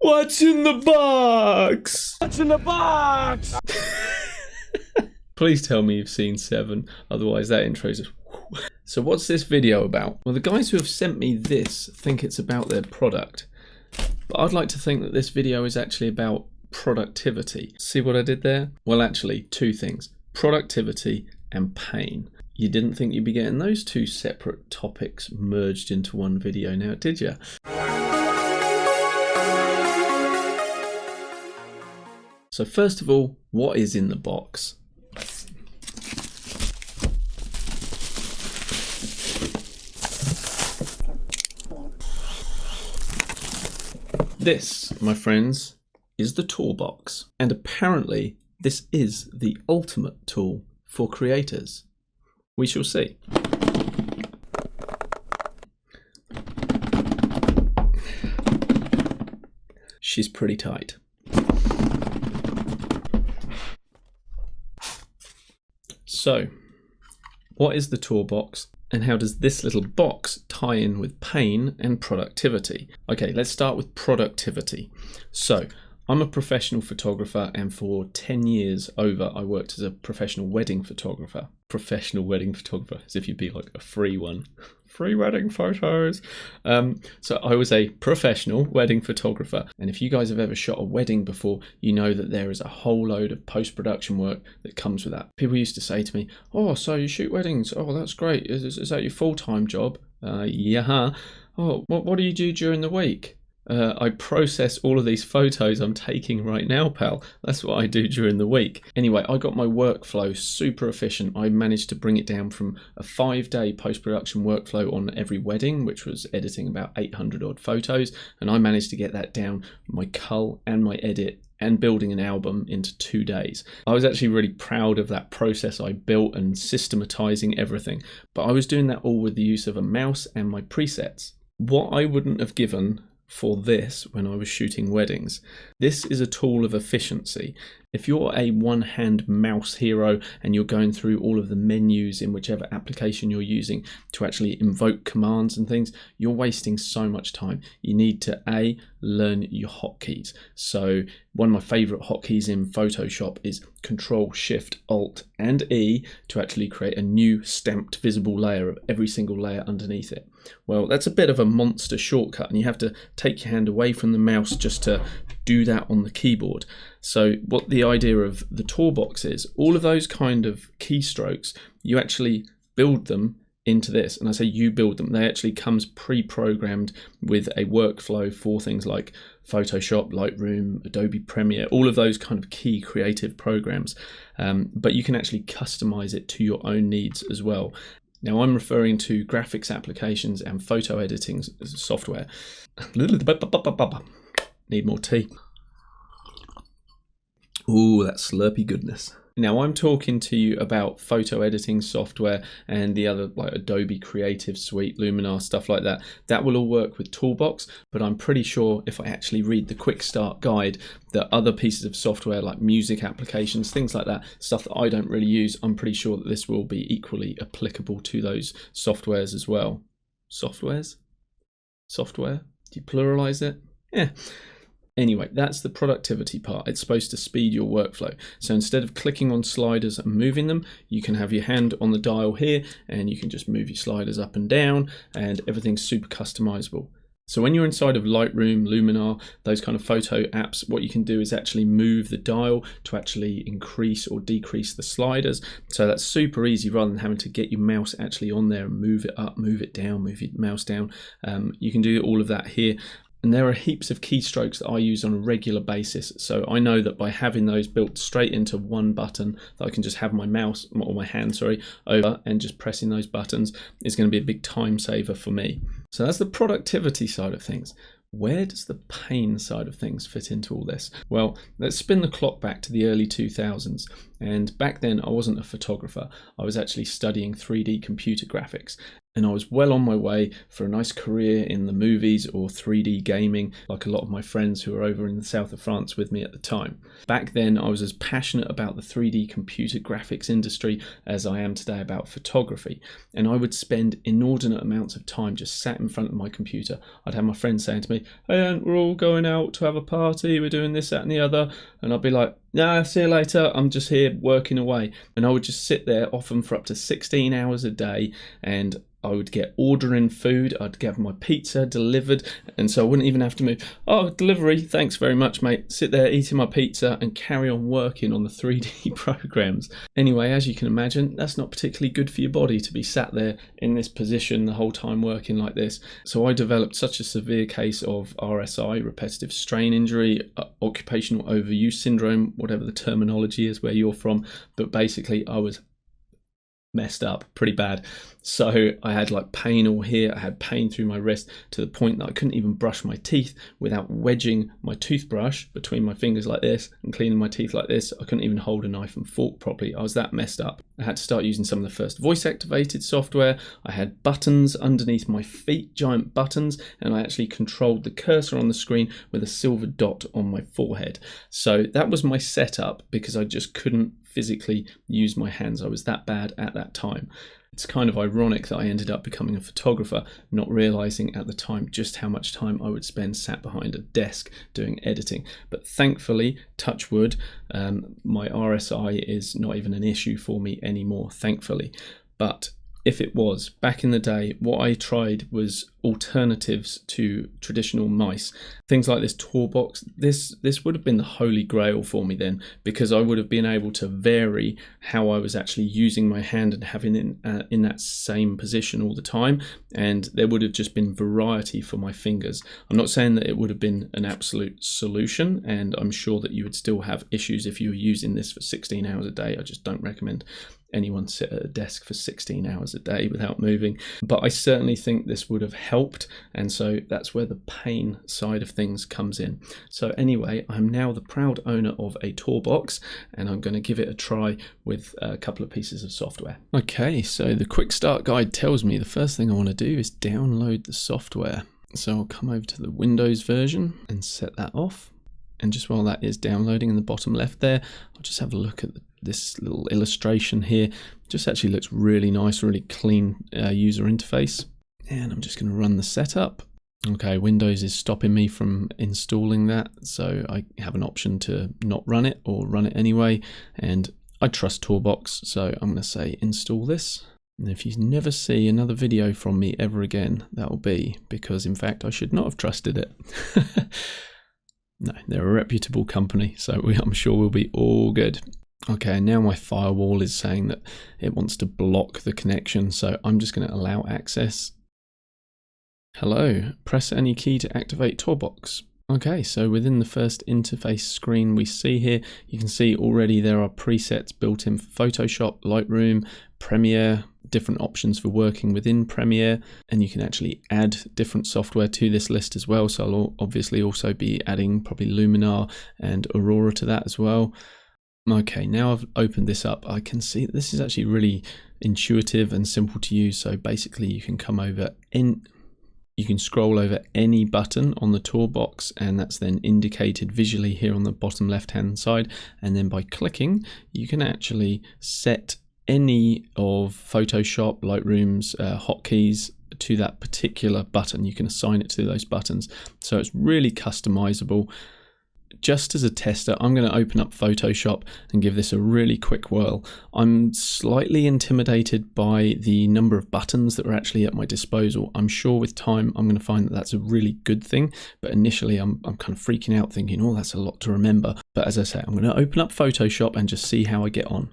What's in the box? What's in the box? Please tell me you've seen 7, otherwise that intro's just... So what's this video about? Well, the guys who have sent me this think it's about their product, but I'd like to think that this video is actually about productivity. See what I did there? Well, actually, 2 things: productivity and pain. You didn't think you'd be getting those 2 separate topics merged into one video now, did you? So first of all, what is in the box? This, my friends, is the Toolbox, and apparently this is the ultimate tool for creators. We shall see. She's pretty tight. So, what is the Toolbox, and how does this little box tie in with pain and productivity? Okay, let's start with productivity. So, I'm a professional photographer, and for 10 years over, I worked as a professional wedding photographer. Professional wedding photographer, as if you'd be like a free one. Free wedding photos. So I was a professional wedding photographer, and if you guys have ever shot a wedding before, you know that there is a whole load of post-production work that comes with that. People used to say to me, "Oh, so you shoot weddings? Oh, that's great. Is that your full-time job?" Yeah. "Oh, what do you do during the week?" I process all of these photos I'm taking right now, pal. That's what I do during the week. Anyway, I got my workflow super efficient. I managed to bring it down from a 5-day post-production workflow on every wedding, which was editing about 800 odd photos, and I managed to get that down, my cull and my edit and building an album, into 2 days. I was actually really proud of that process I built and systematizing everything, but I was doing that all with the use of a mouse and my presets. What I wouldn't have given for this when I was shooting weddings. This is a tool of efficiency. If you're a one-hand mouse hero and you're going through all of the menus in whichever application you're using to actually invoke commands and things, you're wasting so much time. You need to A, learn your hotkeys. So one of my favorite hotkeys in Photoshop is Control Shift Alt and E to actually create a new stamped visible layer of every single layer underneath it. Well, that's a bit of a monster shortcut, and you have to take your hand away from the mouse just to do that on the keyboard. So what the idea of the Toolbox is, all of those kind of keystrokes, you actually build them into this. And I say you build them, they actually comes pre-programmed with a workflow for things like Photoshop, Lightroom, Adobe Premiere, all of those kind of key creative programs. But you can actually customize it to your own needs as well. Now I'm referring to graphics applications and photo editing software. Need more tea. Ooh, that slurpy goodness. Now I'm talking to you about photo editing software and the other, like Adobe Creative Suite, Luminar, stuff like that. That will all work with Toolbox, but I'm pretty sure if I actually read the quick start guide, that other pieces of software like music applications, things like that, stuff that I don't really use, I'm pretty sure that this will be equally applicable to those softwares as well. Softwares? Software? Do you pluralize it? Yeah. Anyway, that's the productivity part. It's supposed to speed your workflow. So instead of clicking on sliders and moving them, you can have your hand on the dial here and you can just move your sliders up and down, and everything's super customizable. So when you're inside of Lightroom, Luminar, those kind of photo apps, what you can do is actually move the dial to actually increase or decrease the sliders. So that's super easy, rather than having to get your mouse actually on there and move it up, move it down, move your mouse down. You can do all of that here. And there are heaps of keystrokes that I use on a regular basis. So I know that by having those built straight into one button, that I can just have my mouse, or my hand, over and just pressing those buttons is going to be a big time saver for me. So that's the productivity side of things. Where does the pain side of things fit into all this? Well, let's spin the clock back to the early 2000s. And back then I wasn't a photographer. I was actually studying 3D computer graphics. and I was well on my way for a nice career in the movies or 3D gaming, like a lot of my friends who were over in the south of France with me at the time. Back then, I was as passionate about the 3D computer graphics industry as I am today about photography, and I would spend inordinate amounts of time just sat in front of my computer. I'd have my friends saying to me, "Hey, we're all going out to have a party, we're doing this, that and the other," and I'd be like, "Nah, see you later, I'm just here working away." And I would just sit there often for up to 16 hours a day, and I would get ordering food, I'd get my pizza delivered, and so I wouldn't even have to move. "Oh, delivery, thanks very much, mate." Sit there eating my pizza and carry on working on the 3D programs. Anyway, as you can imagine, that's not particularly good for your body to be sat there in this position the whole time working like this. So I developed such a severe case of RSI, repetitive strain injury, occupational overuse syndrome, whatever the terminology is where you're from, but basically I was messed up pretty bad. So I had like pain all here, I had pain through my wrist to the point that I couldn't even brush my teeth without wedging my toothbrush between my fingers like this and cleaning my teeth like this. I couldn't even hold a knife and fork properly. I was that messed up. I had to start using some of the first voice activated software. I had buttons underneath my feet, giant buttons, and I actually controlled the cursor on the screen with a silver dot on my forehead. So that was my setup because I just couldn't physically use my hands. I was that bad at that time. It's kind of ironic that I ended up becoming a photographer, not realizing at the time just how much time I would spend sat behind a desk doing editing. But thankfully, touch wood, my RSI is not even an issue for me anymore, thankfully. But if it was, back in the day, what I tried was alternatives to traditional mice. Things like this TourBox, this would have been the holy grail for me then, because I would have been able to vary how I was actually using my hand and having it in that same position all the time, and there would have just been variety for my fingers. I'm not saying that it would have been an absolute solution, and I'm sure that you would still have issues if you were using this for 16 hours a day. I just don't recommend anyone sit at a desk for 16 hours a day without moving, but I certainly think this would have helped, and so that's where the pain side of things comes in. So anyway, I'm now the proud owner of a TourBox, and I'm going to give it a try with a couple of pieces of software. Okay, so the quick start guide tells me the first thing I want to do is download the software. So I'll come over to the Windows version and set that off, and just while that is downloading in the bottom left there, I'll just have a look at this little illustration here. Just actually looks really nice, really clean user interface. And I'm just going to run the setup. Okay, Windows is stopping me from installing that, so I have an option to not run it or run it anyway. And I trust TourBox, so I'm going to say install this. And if you never see another video from me ever again, that will be because, in fact, I should not have trusted it. No, they're a reputable company, so I'm sure we'll be all good. Okay, now my firewall is saying that it wants to block the connection, so I'm just going to allow access. Hello, press any key to activate TourBox. Okay, so within the first interface screen we see here, you can see already there are presets built in for Photoshop, Lightroom, Premiere, different options for working within Premiere, and you can actually add different software to this list as well. So I'll obviously also be adding probably Luminar and Aurora to that as well. Okay, now I've opened this up, I can see that this is actually really intuitive and simple to use. So basically you can come over you can scroll over any button on the TourBox, and that's then indicated visually here on the bottom left hand side, and then by clicking you can actually set any of Photoshop, Lightroom's hotkeys to that particular button. You can assign it to those buttons, so it's really customizable. Just as a tester, I'm going to open up Photoshop and give this a really quick whirl. I'm slightly intimidated by the number of buttons that are actually at my disposal. I'm sure with time I'm going to find that that's a really good thing, but initially I'm kind of freaking out thinking, oh, that's a lot to remember. But as I say, I'm going to open up Photoshop and just see how I get on.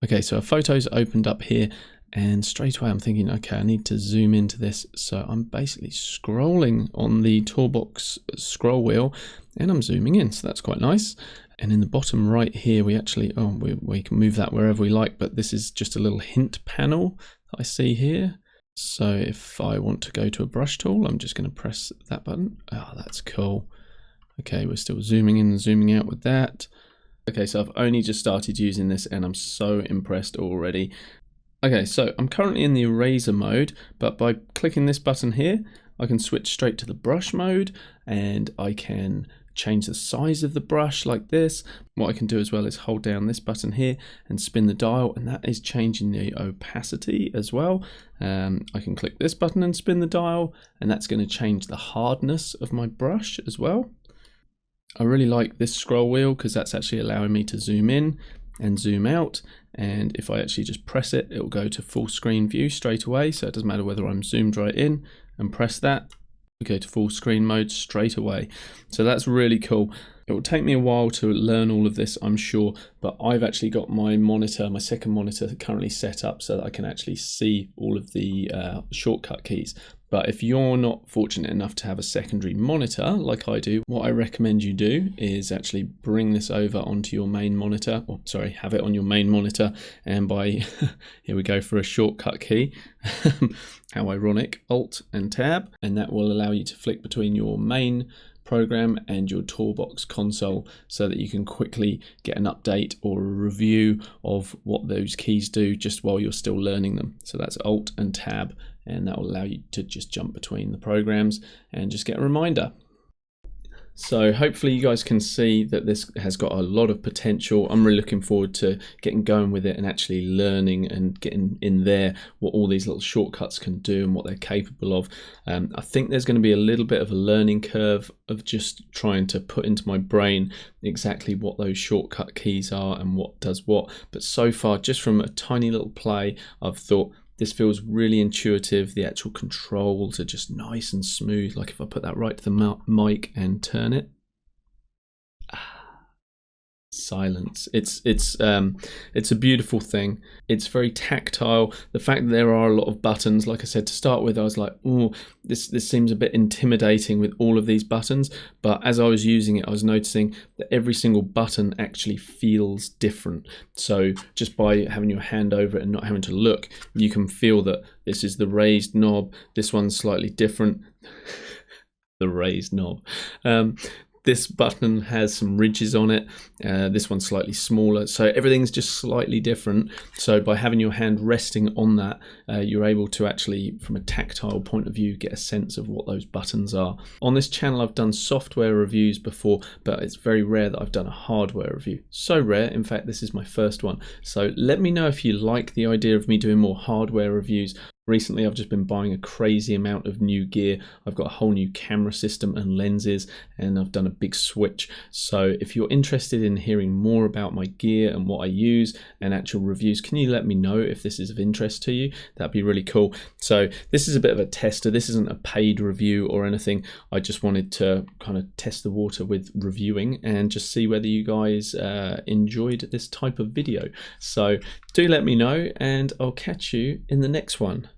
Okay, so a photo's opened up here, and straight away I'm thinking, okay, I need to zoom into this. So I'm basically scrolling on the TourBox scroll wheel and I'm zooming in, so that's quite nice. And in the bottom right here, we actually, we can move that wherever we like, but this is just a little hint panel that I see here. So if I want to go to a brush tool, I'm just going to press that button. Oh, that's cool. Okay, we're still zooming in and zooming out with that. Okay, so I've only just started using this and I'm so impressed already. Okay, so I'm currently in the eraser mode, but by clicking this button here, I can switch straight to the brush mode, and I can change the size of the brush like this. What I can do as well is hold down this button here and spin the dial, and that is changing the opacity as well. I can click this button and spin the dial, and that's going to change the hardness of my brush as well. I really like this scroll wheel because that's actually allowing me to zoom in and zoom out, and if I actually just press it, it will go to full screen view straight away, so it doesn't matter whether I'm zoomed right in and press that, we go to full screen mode straight away. So that's really cool. It will take me a while to learn all of this, I'm sure, but I've actually got my monitor, my second monitor currently set up so that I can actually see all of the shortcut keys. But if you're not fortunate enough to have a secondary monitor like I do, what I recommend you do is actually bring this over onto your main monitor, or sorry, have it on your main monitor, and by, here we go for a shortcut key, how ironic, Alt and Tab, and that will allow you to flick between your main program and your Toolbox console so that you can quickly get an update or a review of what those keys do just while you're still learning them. So that's Alt and Tab, and that will allow you to just jump between the programs and just get a reminder. So hopefully you guys can see that this has got a lot of potential. I'm really looking forward to getting going with it and actually learning and getting in there what all these little shortcuts can do and what they're capable of. I think there's going to be a little bit of a learning curve of just trying to put into my brain exactly what those shortcut keys are and what does what. But so far, just from a tiny little play, I've thought, this feels really intuitive. The actual controls are just nice and smooth. Like if I put that right to the mic and turn it, silence. It's a beautiful thing. It's very tactile. The fact that there are a lot of buttons, like I said to start with, I was like, oh, this seems a bit intimidating with all of these buttons. But as I was using it, I was noticing that every single button actually feels different. So just by having your hand over it and not having to look, you can feel that this is the raised knob. This one's slightly different. The raised knob. This button has some ridges on it. This one's slightly smaller. So everything's just slightly different. So by having your hand resting on that, you're able to actually, from a tactile point of view, get a sense of what those buttons are. On this channel, I've done software reviews before, but it's very rare that I've done a hardware review. So rare, in fact, this is my first one. So let me know if you like the idea of me doing more hardware reviews. Recently, I've just been buying a crazy amount of new gear. I've got a whole new camera system and lenses, and I've done a big switch. So if you're interested in hearing more about my gear and what I use and actual reviews, can you let me know if this is of interest to you? That'd be really cool. So this is a bit of a tester. This isn't a paid review or anything. I just wanted to kind of test the water with reviewing and just see whether you guys enjoyed this type of video. So do let me know, and I'll catch you in the next one.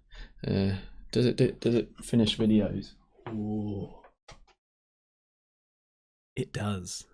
Does it finish videos? Ooh. It does.